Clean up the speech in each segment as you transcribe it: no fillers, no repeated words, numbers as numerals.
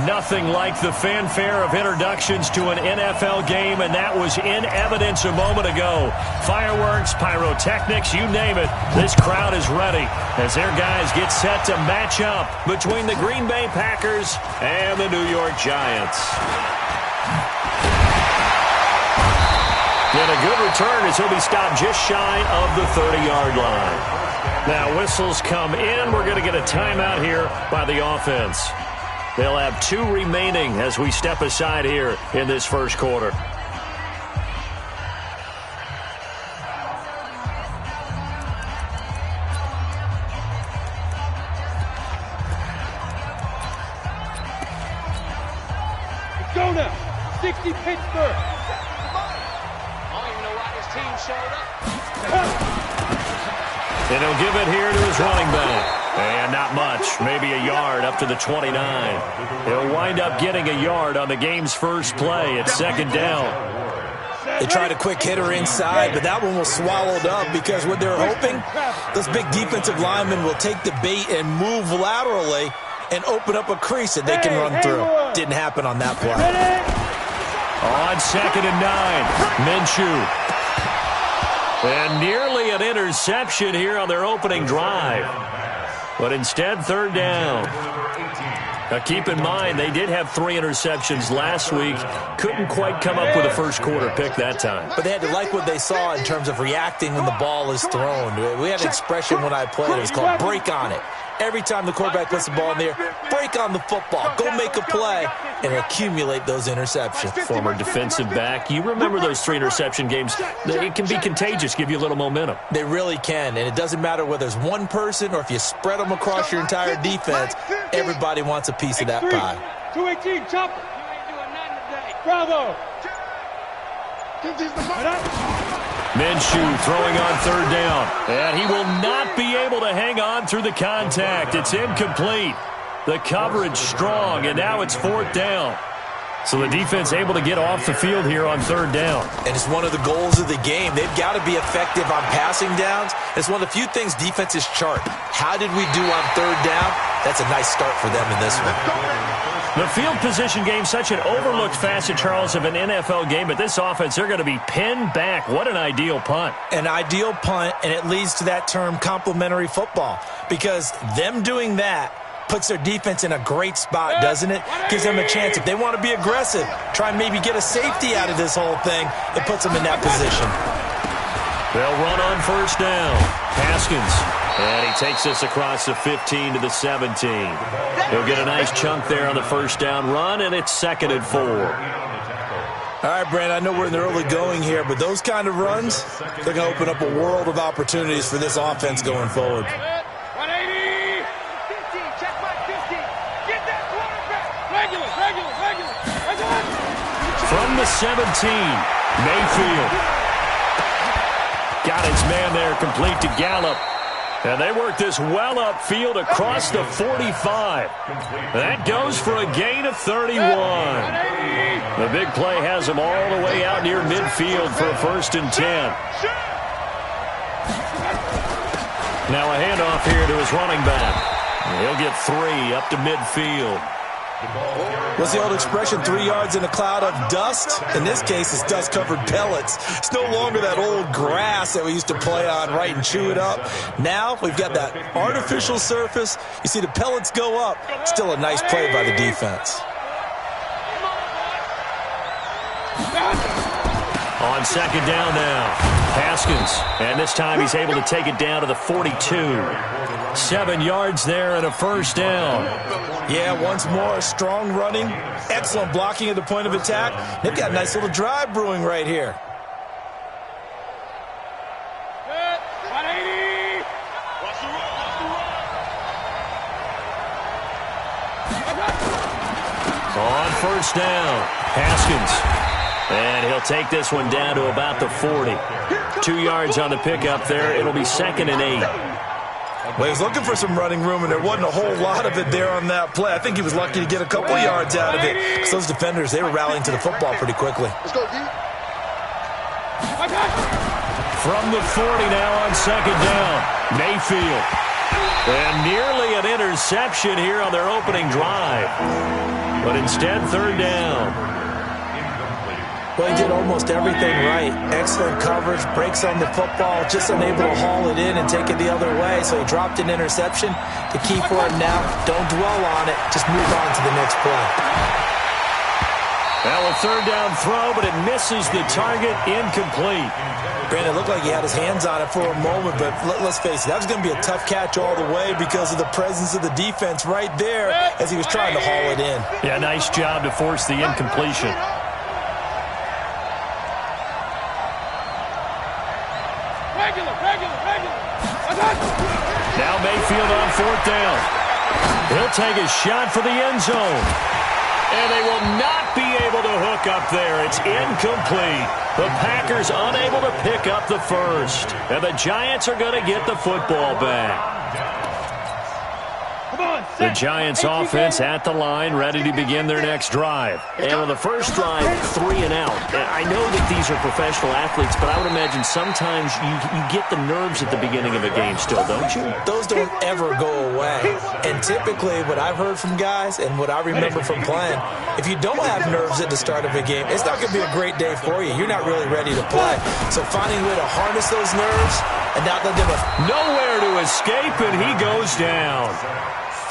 Nothing like the fanfare of introductions to an NFL game, and that was in evidence a moment ago. Fireworks, pyrotechnics, you name it. This crowd is ready as their guys get set to match up between the Green Bay Packers and the New York Giants. And a good return as he'll be stopped just shy of the 30-yard line. Now whistles come in. We're going to get a timeout here by the offense. They'll have 2 remaining as we step aside here in this first quarter. Go now. 60 Pittsburgh. I don't even know why this team showed up. And he'll give it here to his running back. And not much, maybe a yard up to the 29. He'll wind up getting a yard on the game's first play at second down. They tried a quick hitter inside, but that one was swallowed up because what they're hoping, those big defensive linemen will take the bait and move laterally and open up a crease that they can run through. Didn't happen on that play. On second and 9, Minshew. And nearly an interception here on their opening drive. But instead, third down. Now, keep in mind, they did have 3 interceptions last week. Couldn't quite come up with a first quarter pick that time. But they had to like what they saw in terms of reacting when the ball is thrown. We had an expression when I played. It was called break on it. Every time the quarterback puts the ball in there, break on the football. Go make a play and accumulate those interceptions. Former defensive back. You remember those 3 interception games. It can be contagious, give you a little momentum. They really can, and it doesn't matter whether it's one person or if you spread them across your entire defense. Everybody wants a piece of that pie. 218, chopper. You ain't doing nothing today. Bravo. Minshew throwing on third down. And he will not be able to hang on through the contact. It's incomplete. The coverage strong, and now it's fourth down. So the defense able to get off the field here on third down. And it's one of the goals of the game. They've got to be effective on passing downs. It's one of the few things defenses chart. How did we do on third down? That's a nice start for them in this one. The field position game, such an overlooked facet, Charles, of an NFL game. But this offense, they're going to be pinned back. What an ideal punt. An ideal punt, and it leads to that term complementary football. Because them doing that puts their defense in a great spot, doesn't it? Gives them a chance. If they want to be aggressive, try and maybe get a safety out of this whole thing, it puts them in that position. They'll run on first down. Haskins. And he takes this across the 15 to the 17. He'll get a nice chunk there on the first down run, and it's second and 4. All right, Brent, I know we're in the early going here, but those kind of runs, they're going to open up a world of opportunities for this offense going forward. 180. 50, check my 50. Get that quarterback. Regular. From the 17, Mayfield. Got his man there, complete to Gallup. And they work this well upfield across the 45. That goes for a gain of 31. The big play has him all the way out near midfield for a first and 10. Now a handoff here to his running back. He'll get 3 up to midfield. What's the old expression, 3 yards in a cloud of dust? In this case, it's dust-covered pellets. It's no longer that old grass that we used to play on, right, and chew it up. Now we've got that artificial surface. You see the pellets go up. Still a nice play by the defense. On second down now, Haskins. And this time he's able to take it down to the 42. 7 yards there and a first down. Yeah, once more, strong running, excellent blocking at the point of attack. They've got a nice little drive brewing right here. Good. 180. On first down, Haskins. And he'll take this one down to about the 40. 2 yards on the pickup there. It'll be second and 8. Well, he was looking for some running room, and there wasn't a whole lot of it there on that play. I think he was lucky to get a couple yards out of it. Because those defenders, they were rallying to the football pretty quickly. From the 40 now on second down, Mayfield. And nearly an interception here on their opening drive. But instead, third down. Well, he did almost everything right. Excellent coverage, breaks on the football, just unable to haul it in and take it the other way. So he dropped an interception. The key for him now, don't dwell on it. Just move on to the next play. Now a third down throw, but it misses the target, incomplete. Brandon, it looked like he had his hands on it for a moment, but let's face it, that was going to be a tough catch all the way because of the presence of the defense right there as he was trying to haul it in. Yeah, nice job to force the incompletion. Now Mayfield on fourth down. He'll take a shot for the end zone. And they will not be able to hook up there. It's incomplete. The Packers unable to pick up the first. And the Giants are going to get the football back. The Giants offense at the line, ready to begin their next drive. And on the first drive, 3 and out. I know that these are professional athletes, but I would imagine sometimes you get the nerves at the beginning of a game still, don't you? Those don't ever go away. And typically what I've heard from guys and what I remember from playing, if you don't have nerves at the start of a game, it's not going to be a great day for you. You're not really ready to play. So finding a way to harness those nerves and not let them... Nowhere to escape, and he goes down.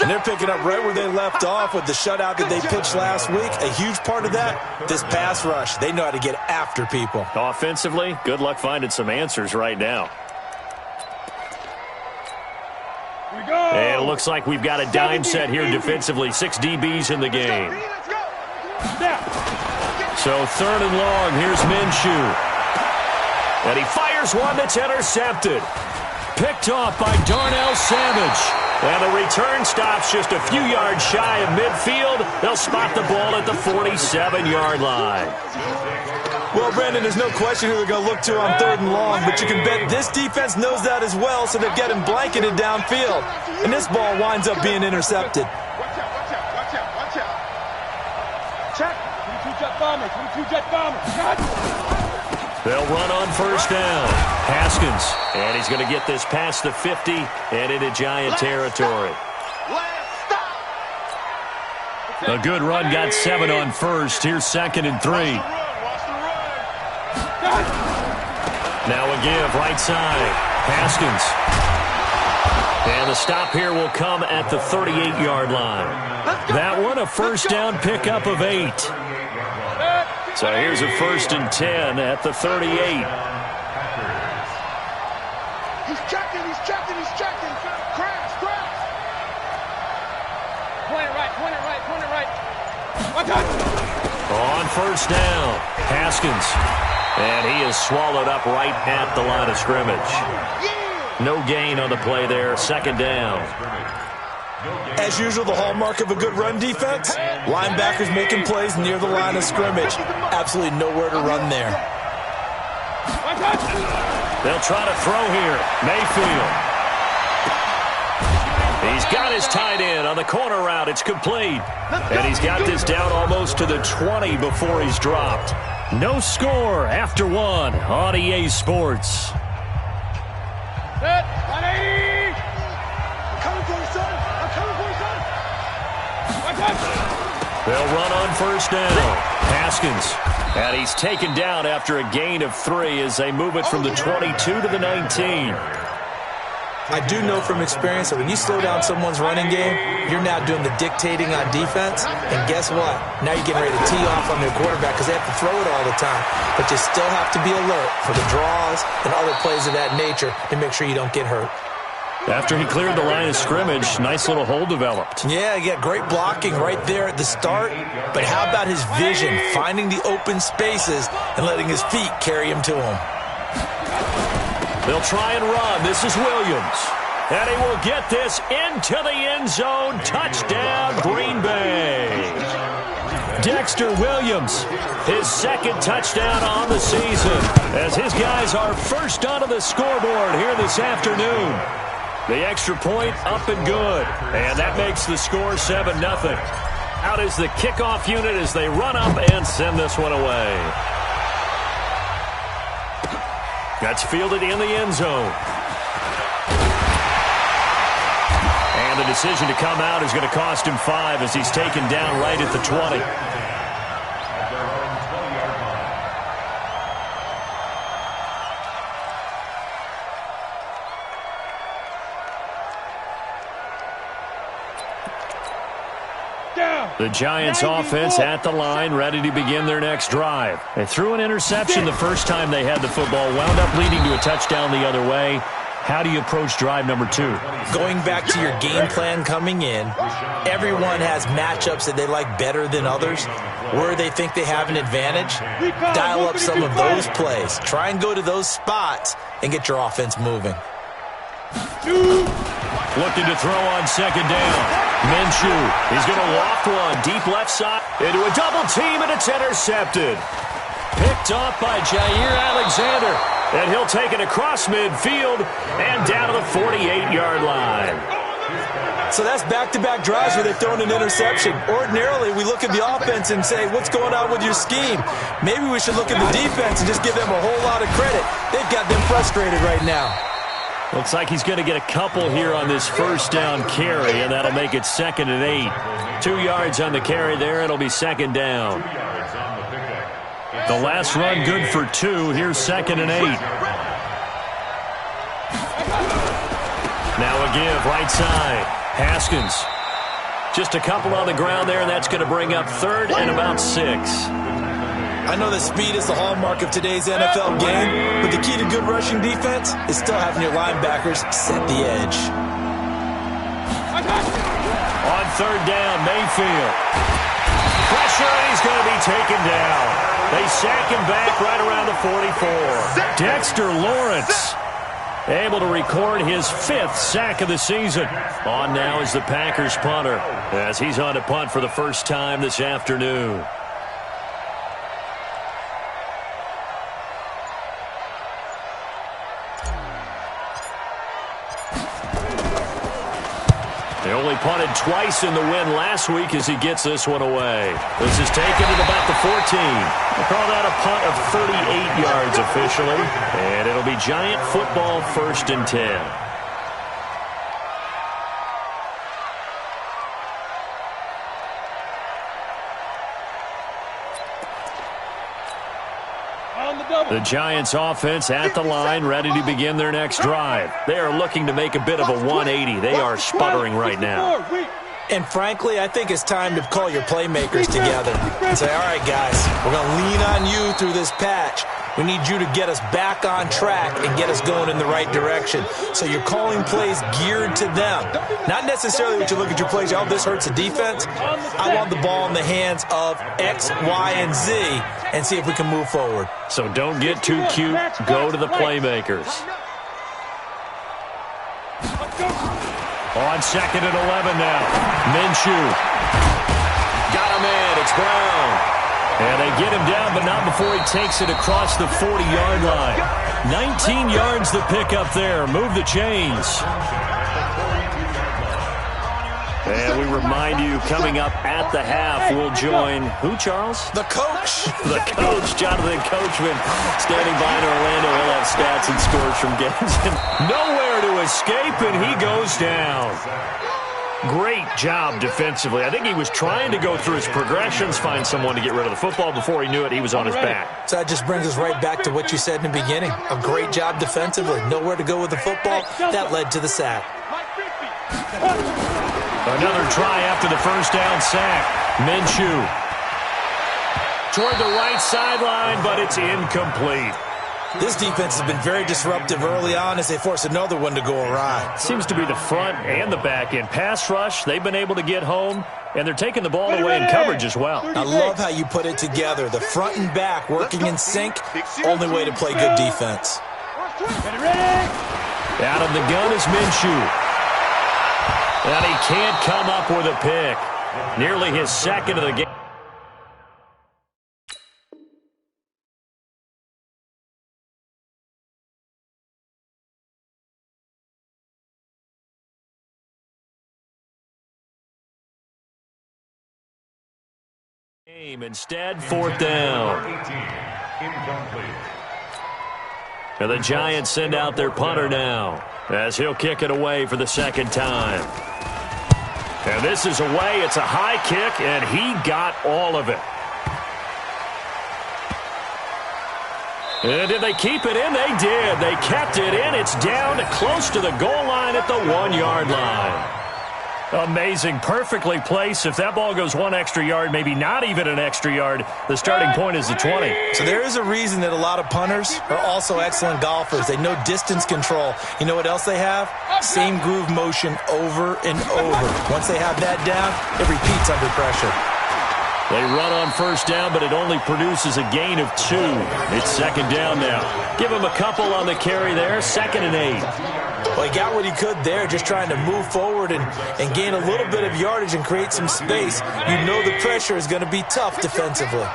And they're picking up right where they left off with the shutout that they pitched last week. A huge part of that, this pass rush. They know how to get after people. Offensively, good luck finding some answers right now. And it looks like we've got a dime set here defensively. 6 DBs in the game. So third and long, here's Minshew. And he fires one that's intercepted. Picked off by Darnell Savage. And the return stops just a few yards shy of midfield. They'll spot the ball at the 47-yard line. Well, Brandon, there's no question who they're going to look to on third and long, but you can bet this defense knows that as well, so they're getting blanketed downfield. And this ball winds up being intercepted. Watch out. Check. 22 jet bombers. They'll run on first down. Haskins, and he's going to get this past the 50 and into Giant territory. A good run, got 7 on first. Here's second and 3. Now a give, right side. Haskins. And the stop here will come at the 38-yard line. That one, a first down pickup of 8. So here's a first and 10 at the 38. He's checking. Crash. Point it right. On first down, Haskins. And he is swallowed up right at the line of scrimmage. No gain on the play there, second down. As usual, the hallmark of a good run defense, linebackers making plays near the line of scrimmage. Absolutely nowhere to run there. They'll try to throw here. Mayfield. He's got his tight end on the corner route. It's complete. And he's got this down almost to the 20 before he's dropped. No score after 1 on EA Sports. They'll run on first down. Haskins. And he's taken down after a gain of 3 as they move it from the 22 to the 19. I do know from experience that when you slow down someone's running game, you're now doing the dictating on defense. And guess what? Now you're getting ready to tee off on their quarterback because they have to throw it all the time. But you still have to be alert for the draws and other plays of that nature to make sure you don't get hurt. After he cleared the line of scrimmage, nice little hole developed. Yeah, great blocking right there at the start. But how about his vision, finding the open spaces and letting his feet carry him to him? They'll try and run. This is Williams. And he will get this into the end zone. Touchdown, Green Bay. Dexter Williams, his second touchdown on the season, as his guys are first onto the scoreboard here this afternoon. The extra point up and good, and that makes the score 7-0. Out is the kickoff unit as they run up and send this one away. That's fielded in the end zone. And And the decision to come out is going to cost him 5 as he's taken down right at the 20. The Giants offense at the line, ready to begin their next drive. They threw an interception the first time they had the football, wound up leading to a touchdown the other way. How do you approach drive number 2? Going back to your game plan coming in, everyone has matchups that they like better than others. Where they think they have an advantage, dial up some of those plays. Try and go to those spots and get your offense moving. Looking to throw on second down. Minshew, he's going to loft one deep left side into a double team, and it's intercepted. Picked off by Jair Alexander, and he'll take it across midfield and down to the 48-yard line. So that's back-to-back drives where they've thrown an interception. Ordinarily, we look at the offense and say, what's going on with your scheme? Maybe we should look at the defense and just give them a whole lot of credit. They've got them frustrated right now. Looks like he's going to get a couple here on this first down carry, and that'll make it 2nd and 8. 2 yards on the carry there. It'll be 2nd down. The last run good for 2. Here's 2nd and 8. Now a give right side. Haskins. Just a couple on the ground there, and that's going to bring up 3rd and about 6. I know that speed is the hallmark of today's NFL game, but the key to good rushing defense is still having your linebackers set the edge. On 3rd down, Mayfield. Pressure, and he's going to be taken down. They sack him back right around the 44. Dexter Lawrence able to record his 5th sack of the season. On now is the Packers punter as he's on to punt for the first time this afternoon. They only punted twice in the win last week as he gets this one away. This is taken at about the 14. They call that a punt of 38 yards officially. And it'll be Giant football 1st and 10. The Giants offense at the line, ready to begin their next drive. They are looking to make a bit of a 180. They are sputtering right now. And frankly, I think it's time to call your playmakers together and say, all right, guys, we're going to lean on you through this patch. We need you to get us back on track and get us going in the right direction. So you're calling plays geared to them. Not necessarily what you look at your plays, oh, this hurts the defense. I want the ball in the hands of X, Y, and Z and see if we can move forward. So don't get too cute. Go to the playmakers. On 2nd and 11 now. Minshew. Got him in. It's Brown. And they get him down, but not before he takes it across the 40-yard line. 19 yards to pick up there. Move the chains. And we remind you, coming up at the half, we'll join who, Charles? The coach. The coach, Jonathan Coachman, standing by in Orlando. He'll have stats and scores from games. And nowhere to escape, and he goes down. Great job defensively. I think he was trying to go through his progressions, find someone to get rid of the football. Before he knew it, he was on his back. So that just brings us right back to what you said in the beginning. A great job defensively. Nowhere to go with the football. That led to the sack. Another try after the first down sack. Minshew toward the right sideline, but it's incomplete. This defense has been very disruptive early on as they force another one to go awry. Seems to be the front and the back end. Pass rush, they've been able to get home, and they're taking the ball away in coverage as well. I love how you put it together. The front and back working in sync, only way to play good defense. Out of the gun is Minshew. And he can't come up with a pick. Nearly his 2nd of the game. Instead, 4th down. And the Giants send out their punter now as he'll kick it away for the 2nd time. And this is away. It's a high kick, and he got all of it. And did they keep it in? They did. They kept it in. It's down close to the goal line at the 1-yard line. Amazing. Perfectly placed. If that ball goes one extra yard, maybe not even an extra yard, the starting point is the 20. So there is a reason that a lot of punters are also excellent golfers. They know distance control. You know what else they have? Same groove motion over and over. Once they have that down, it repeats under pressure. They run on first down, but it only produces a gain of 2. It's second down now. Give him a couple on the carry there. 2nd and 8. Well, he got what he could there, just trying to move forward and gain a little bit of yardage and create some space. You know the pressure is going to be tough defensively.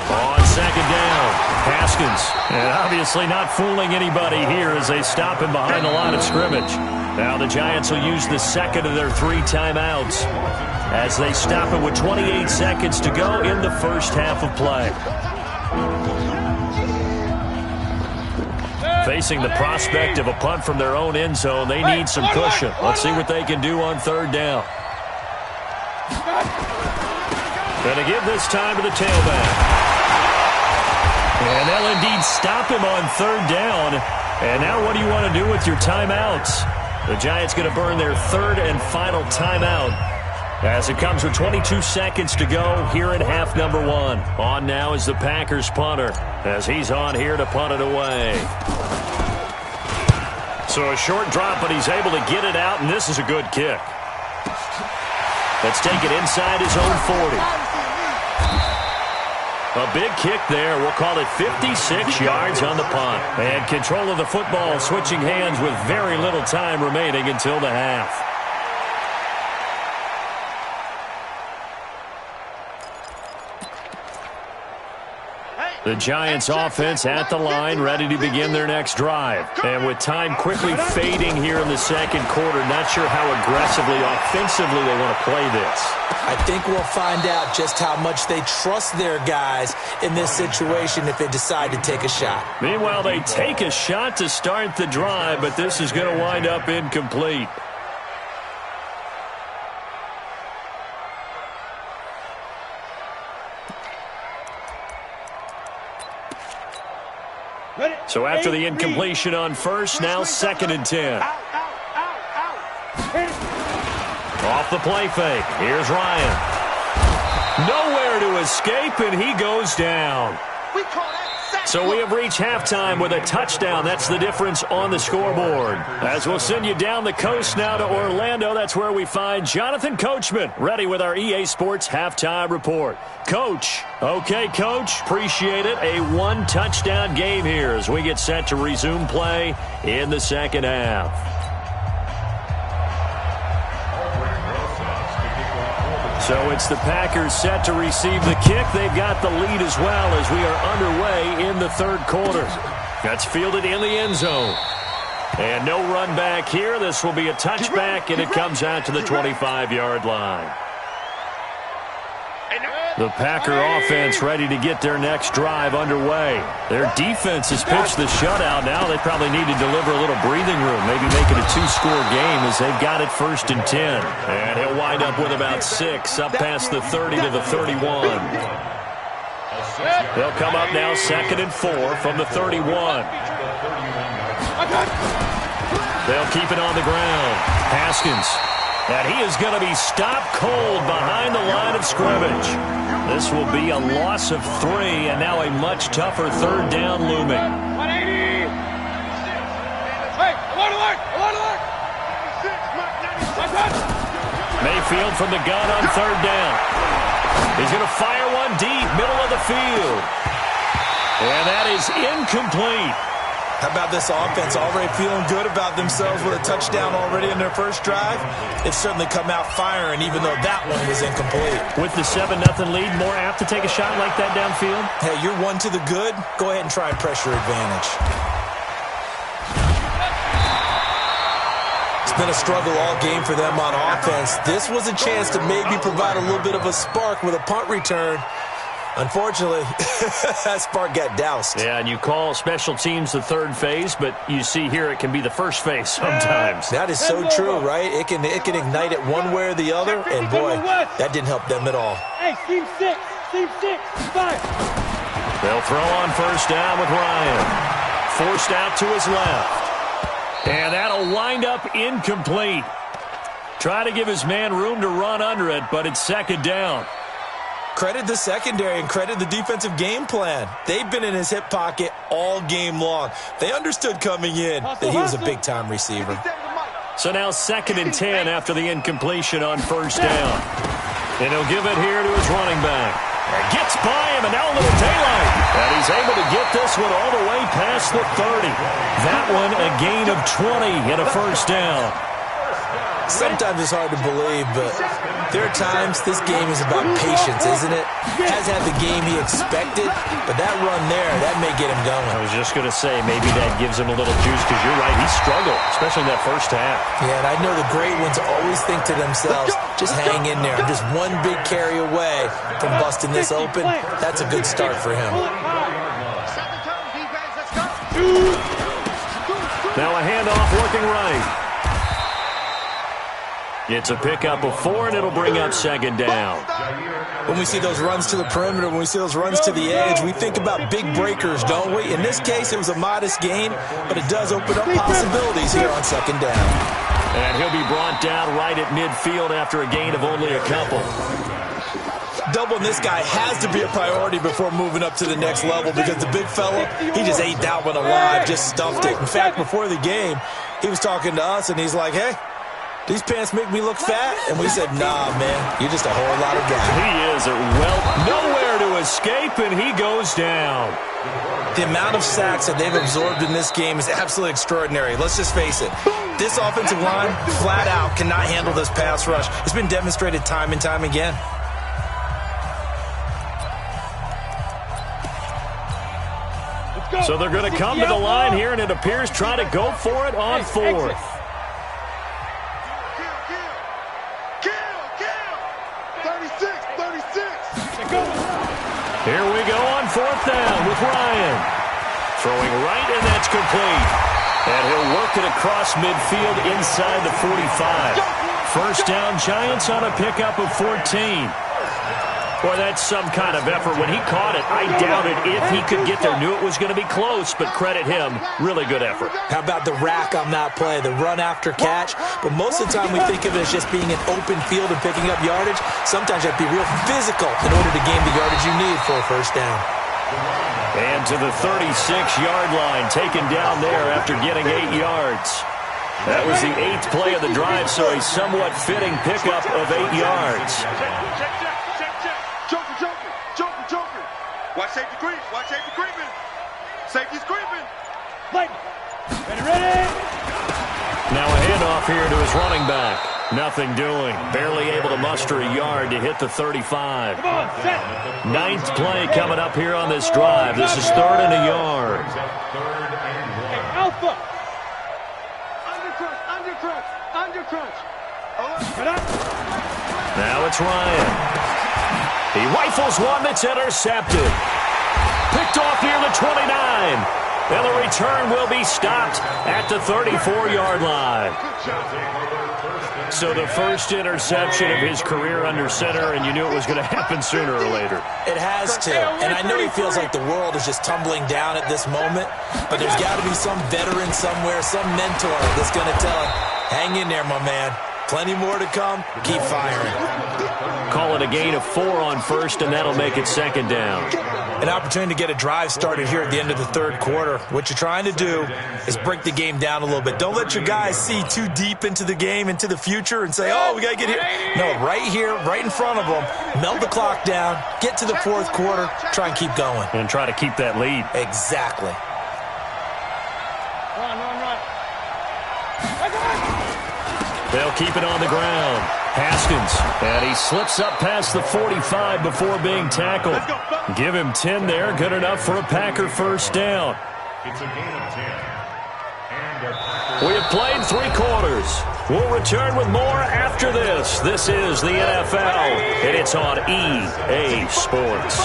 On second down, Haskins. And obviously not fooling anybody here as they stop him behind the line of scrimmage. Now the Giants will use the second of their 3 timeouts as they stop it with 28 seconds to go in the first half of play. Facing the prospect of a punt from their own end zone, they need some cushion. Let's see what they can do on third down. Going to give this time to the tailback. And they'll indeed stop him on third down. And now what do you want to do with your timeouts? The Giants going to burn their 3rd and final timeout as it comes with 22 seconds to go here in half number 1. On now is the Packers punter as he's on here to punt it away. So a short drop, but he's able to get it out, and this is a good kick. Let's take it inside his own 40. A big kick there. We'll call it 56 yards on the punt. And control of the football switching hands with very little time remaining until the half. The Giants offense at the line, ready to begin their next drive. And with time quickly fading here in the second quarter, not sure how aggressively, offensively they want to play this. I think we'll find out just how much they trust their guys in this situation if they decide to take a shot. Meanwhile, they take a shot to start the drive, but this is going to wind up incomplete. So after the incompletion on first, now 2nd and 10. Off the play fake. Here's Ryan. Nowhere to escape, and he goes down. So we have reached halftime with a touchdown. That's the difference on the scoreboard. As we'll send you down the coast now to Orlando, that's where we find Jonathan Coachman, ready with our EA Sports Halftime Report. Coach. Okay, Coach. Appreciate it. A 1-touchdown game here as we get set to resume play in the second half. So it's the Packers set to receive the kick. They've got the lead as well as we are underway in the third quarter. That's fielded in the end zone. And no run back here. This will be a touchback, and it comes out to the 25-yard line. The Packer offense ready to get their next drive underway. Their defense has pitched the shutout. Now they probably need to deliver a little breathing room, maybe make it a 2-score game as they've got it 1st and 10. And he'll wind up with about 6 up past the 30 to the 31. They'll come up now 2nd and 4 from the 31. They'll keep it on the ground. Haskins. And he is going to be stopped cold behind the line of scrimmage. This will be a loss of 3, and now a much tougher third down looming. 180. Hey, I want to learn. Mayfield from the gun on third down. He's going to fire one deep, middle of the field. And that is incomplete. How about this offense already feeling good about themselves with a touchdown already in their first drive? They've certainly come out firing, even though that one was incomplete. With the 7-0 lead, more apt to take a shot like that downfield? Hey, you're 1 to the good. Go ahead and try and pressure advantage. been a struggle all game for them on offense. This was a chance to maybe provide a little bit of a spark with a punt return. Unfortunately, that spark got doused. Yeah, and you call special teams the third phase, but you see here it can be the first phase sometimes. That is so true, right? It can ignite it one way or the other, and boy, that didn't help them at all. Hey, team 6, 5. They'll throw on first down with Ryan. Forced out to his left. And that'll wind up incomplete. Try to give his man room to run under it, but it's second down. Credit the secondary and credit the defensive game plan. They've been in his hip pocket all game long. They understood coming in that he was a big-time receiver. So now 2nd and 10 after the incompletion on first down. And he'll give it here to his running back. Gets by him, and now a little daylight. And he's able to get this one all the way past the 30. That one a gain of 20 and a first down. Sometimes it's hard to believe, but there are times this game is about patience, isn't it? Has had the game he expected, but that run there, that may get him going. I was just going to say, maybe that gives him a little juice, because you're right, he struggled, especially in that first half. Yeah, and I know the great ones always think to themselves, just hang in there. I'm just one big carry away from busting this open. That's a good start for him. Now a handoff looking right. It's a pickup of 4, and it'll bring up second down. When we see those runs to the perimeter, when we see those runs to the edge, we think about big breakers, don't we? In this case, it was a modest gain, but it does open up possibilities here on second down. And he'll be brought down right at midfield after a gain of only a couple. Doubling this guy has to be a priority before moving up to the next level, because the big fella, he just ate that one alive, just stuffed it. In fact, before the game, he was talking to us, and he's like, hey, these pants make me look fat? And we said, nah, man, you're just a whole lot of guy. He is, nowhere to escape, and he goes down. The amount of sacks that they've absorbed in this game is absolutely extraordinary. Let's just face it. This offensive line, flat out, cannot handle this pass rush. It's been demonstrated time and time again. So they're going to come to the line here, and it appears try to go for it on 4th. Here we go on 4th down with Ryan. Throwing right, and that's complete. And he'll work it across midfield inside the 45. First down, Giants on a pickup of 14. Boy, that's some kind of effort. When he caught it, I doubted if he could get there. Knew it was going to be close, but credit him. Really good effort. How about the rack on that play, the run after catch? But most of the time we think of it as just being an open field and picking up yardage. Sometimes you have to be real physical in order to gain the yardage you need for a first down. And to the 36-yard line, taken down there after getting 8 yards. That was the 8th play of the drive, so a somewhat fitting pickup of 8 yards. Watch safety creep. Watch safety creeping. Safety's creeping. Ready. Now a handoff here to his running back. Nothing doing. Barely able to muster a yard to hit the 35. Come on, set. 9th play coming up here on this drive. This is 3rd and a yard. Hey, Alpha. Under crunch. Now it's Ryan. He rifles one that's intercepted. Picked off near the 29. And the return will be stopped at the 34-yard line. So the first interception of his career under center, and you knew it was going to happen sooner or later. It has to. And I know he feels like the world is just tumbling down at this moment, but there's got to be some veteran somewhere, some mentor that's going to tell him, hang in there, my man. Plenty more to come. Keep firing. Call it a gain of 4 on first, and that'll make it second down. An opportunity to get a drive started here at the end of the 3rd quarter. What you're trying to do is break the game down a little bit. Don't let your guys see too deep into the game, into the future, and say, oh, we got to get here. No, right here, right in front of them. Melt the clock down, get to the 4th quarter, try and keep going. And try to keep that lead. Exactly. Run. They'll keep it on the ground. Haskins, and he slips up past the 45 before being tackled. Give him 10 there, good enough for a Packer first down. It's a gain of 10. We have played 3 quarters. We'll return with more after this. This is the NFL, and it's on EA Sports.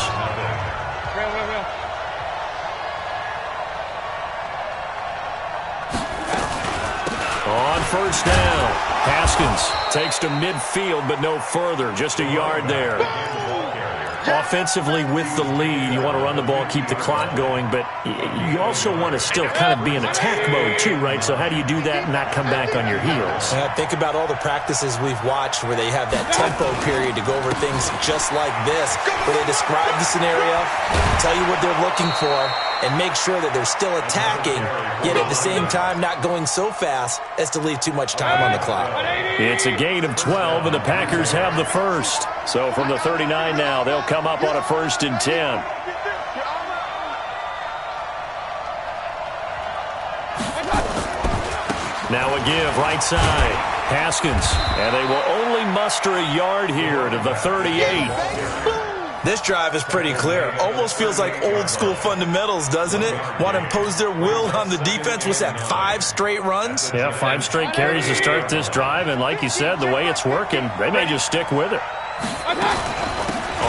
On first down, Haskins takes to midfield, but no further. Just a yard there. Offensively with the lead, you want to run the ball, keep the clock going, but you also want to still kind of be in attack mode too, right? So how do you do that and not come back on your heels? Think about all the practices we've watched where they have that tempo period to go over things just like this, where they describe the scenario, tell you what they're looking for, and make sure that they're still attacking, yet at the same time not going so fast as to leave too much time on the clock. It's a gain of 12, and the Packers have the first. So from the 39 now, they'll come up on a 1st and 10. Now a give right side. Haskins, and they will only muster a yard here to the 38. This drive is pretty clear. Almost feels like old school fundamentals, doesn't it? Want to impose their will on the defense. What's that, 5 straight runs? Yeah, 5 straight carries to start this drive, and like you said, the way it's working, they may just stick with it.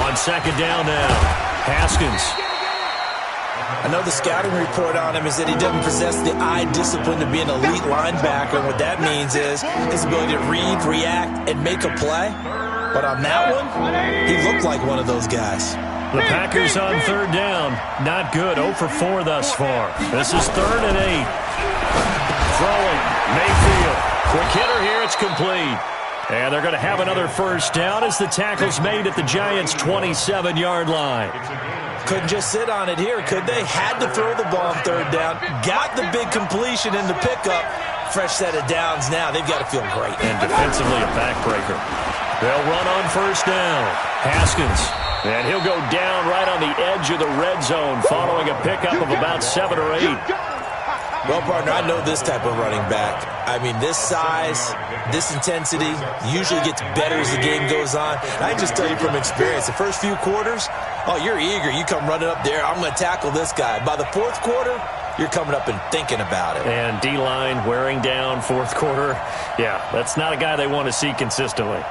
On second down now, Haskins. I know the scouting report on him is that he doesn't possess the eye discipline to be an elite linebacker. And what that means is his ability to read, react, and make a play. But on that one, he looked like one of those guys. The Packers on third down. Not good. 0 for 4 thus far. This is 3rd and 8. Throwing. Mayfield. Quick hitter here. It's complete. And they're going to have another first down as the tackle's made at the Giants' 27-yard line. Couldn't just sit on it here, could they? Had to throw the ball on third down. Got the big completion in the pickup. Fresh set of downs now. They've got to feel great. And defensively a backbreaker. They'll run on first down. Haskins. And he'll go down right on the edge of the red zone following a pickup of about 7 or 8. Well, partner, I know this type of running back. I mean, this size, this intensity usually gets better as the game goes on. And I can just tell you from experience, the first few quarters, oh, you're eager. You come running up there, I'm going to tackle this guy. By the 4th quarter, you're coming up and thinking about it. And D-line wearing down 4th quarter. Yeah, that's not a guy they want to see consistently.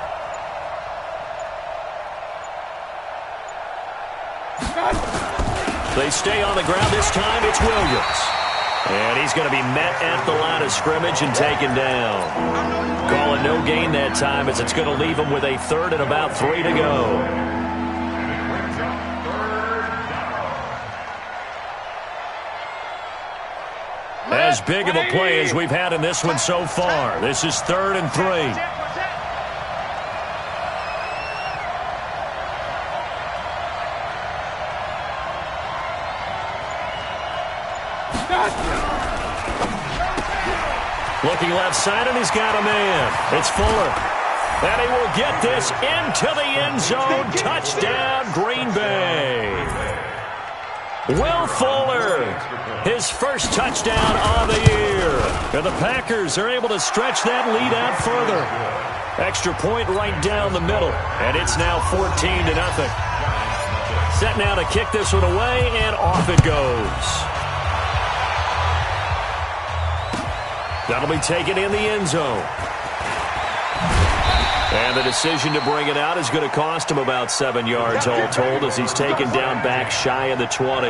They stay on the ground this time. It's Williams. And he's going to be met at the line of scrimmage and taken down. Calling no gain that time as it's going to leave him with a 3rd and about 3 to go. As big of a play as we've had in this one so far. This is 3rd and 3. Looking left side, and he's got a man. It's Fuller. And he will get this into the end zone. Touchdown, Green Bay. Will Fuller, his first touchdown of the year. And the Packers are able to stretch that lead out further. Extra point right down the middle. And it's now 14-0. Set now to kick this one away, and off it goes. That'll be taken in the end zone. And the decision to bring it out is going to cost him about 7 yards all told as he's taken down back shy of the 20.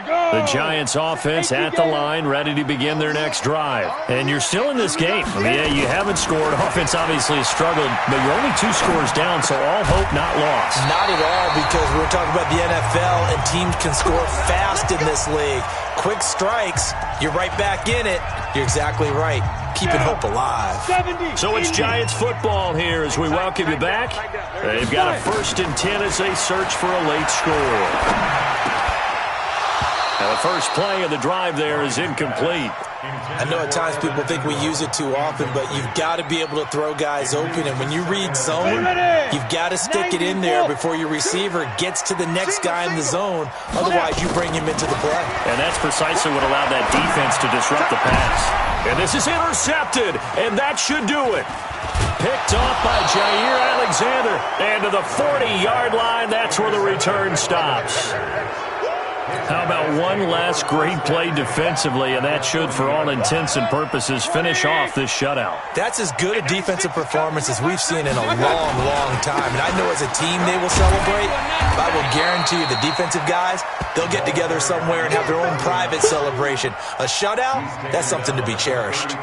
The Giants offense at the line, ready to begin their next drive. And you're still in this game. I mean, yeah, you haven't scored. Offense obviously has struggled, but you're only 2 scores down, so all hope not lost. Not at all, because we're talking about the NFL, and teams can score fast in this league. Quick strikes, you're right back in it. You're exactly right. Keeping hope alive. So it's Giants football here as we welcome you back. They've got a 1st and 10 as they search for a late score. Now the first play of the drive there is incomplete. I know at times people think we use it too often, but you've got to be able to throw guys open. And when you read zone, you've got to stick it in there before your receiver gets to the next guy in the zone. Otherwise, you bring him into the play. And that's precisely what allowed that defense to disrupt the pass. And this is intercepted, and that should do it. picked off by Jair Alexander. And to the 40-yard line, that's where the return stops. How about one last great play defensively, and that should, for all intents and purposes, finish off this shutout. That's as good a defensive performance as we've seen in a long, long time. And I know as a team they will celebrate, but I will guarantee you the defensive guys, they'll get together somewhere and have their own private celebration. A shutout, that's something to be cherished.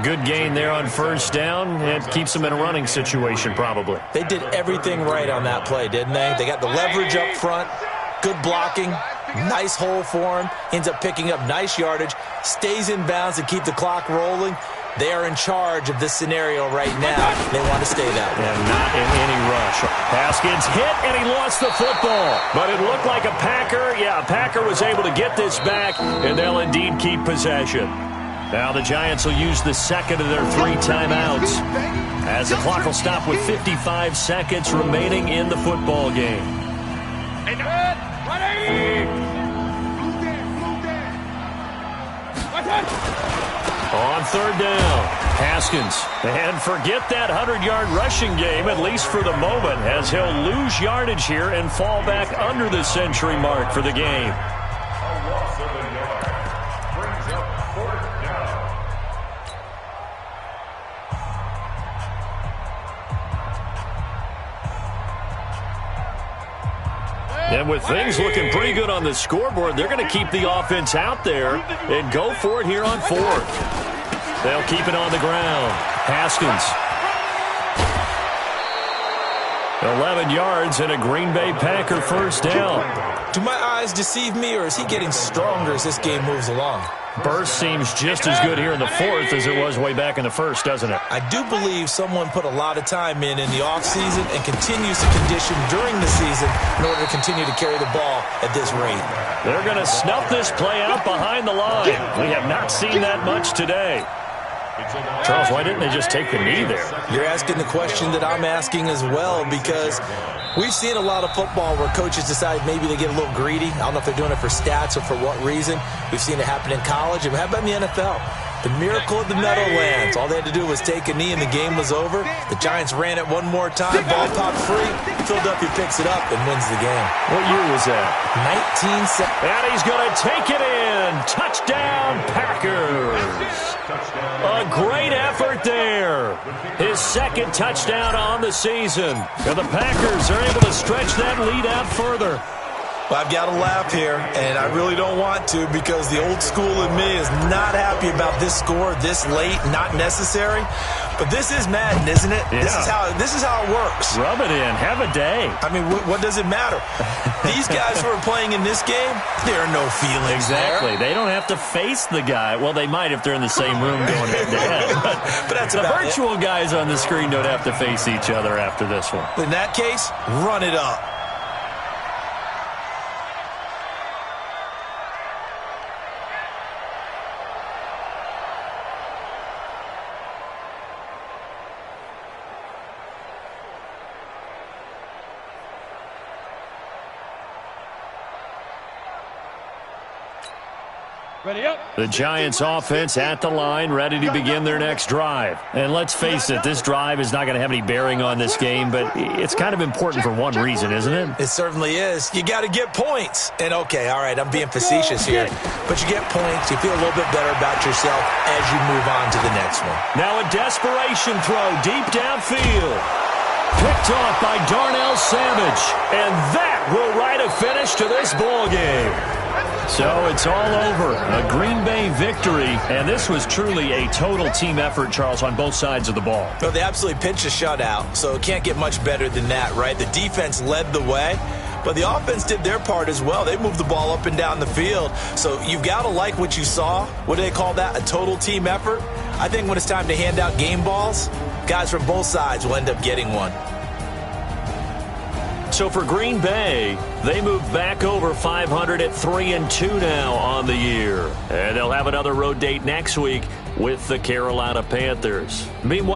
Good gain there on first down. It keeps them in a running situation, probably. They did everything right on that play, didn't they? They got the leverage up front. Good blocking, nice hole for him, ends up picking up nice yardage, stays in bounds to keep the clock rolling. They are in charge of this scenario right now. They want to stay that way. And not in any rush. Haskins hit, and he lost the football. But it looked like a Packer. Yeah, a Packer was able to get this back, and they'll indeed keep possession. Now the Giants will use the second of their 3 timeouts, as the clock will stop with 55 seconds remaining in the football game. On third down, Haskins. And forget that 100-yard rushing game, at least for the moment, as he'll lose yardage here and fall back under the century mark for the game. And with things looking pretty good on the scoreboard, they're going to keep the offense out there and go for it here on fourth. They'll keep it on the ground. Haskins. 11 yards and a Green Bay Packer first down. Do my eyes deceive me, or is he getting stronger as this game moves along? Burst seems just as good here in the fourth as it was way back in the first, doesn't it? I do believe someone put a lot of time in the offseason and continues to condition during the season in order to continue to carry the ball at this rate. They're going to snuff this play out behind the line. We have not seen that much today. Charles, why didn't they just take the knee there? You're asking the question that I'm asking as well, because we've seen a lot of football where coaches decide maybe they get a little greedy. I don't know if they're doing it for stats or for what reason. We've seen it happen in college. And how about in the NFL? The miracle of the Meadowlands. All they had to do was take a knee and the game was over. The Giants ran it one more time. Ball popped free. Philadelphia picks it up and wins the game. What year was that? 1970. And he's going to take it in. Touchdown, Packers. A great effort there. His second touchdown on the season. And the Packers are able to stretch that lead out further. Well, I've got to laugh here, and I really don't want to, because the old school in me is not happy about this score this late, not necessary. But this is Madden, isn't it? Yeah. This is how it works. Rub it in. Have a day. I mean, what does it matter? These guys who are playing in this game, there are no feelings Exactly. there. They don't have to face the guy. Well, they might if they're in the same room going head-to-head. But that's the about virtual guys on the screen don't have to face each other after this one. In that case, run it up. Ready up. The Giants offense at the line, ready to begin their next drive. And let's face it, this drive is not going to have any bearing on this game, but it's kind of important for one reason, isn't it? It certainly is. You got to get points. And okay, all right, I'm being facetious here, but you get points, you feel a little bit better about yourself as you move on to the next one. Now a desperation throw deep downfield. Picked off by Darnell Savage. And that will write a finish to this ball game. So it's all over. A Green Bay victory. And this was truly a total team effort, Charles, on both sides of the ball. No, they absolutely pitched a shutout, so it can't get much better than that, right? The defense led the way, but the offense did their part as well. They moved the ball up and down the field. So you've got to like what you saw. What do they call that? A total team effort? I think when it's time to hand out game balls, guys from both sides will end up getting one. So for Green Bay, they move back over 500 at 3-2 now on the year. And they'll have another road date next week with the Carolina Panthers. Meanwhile,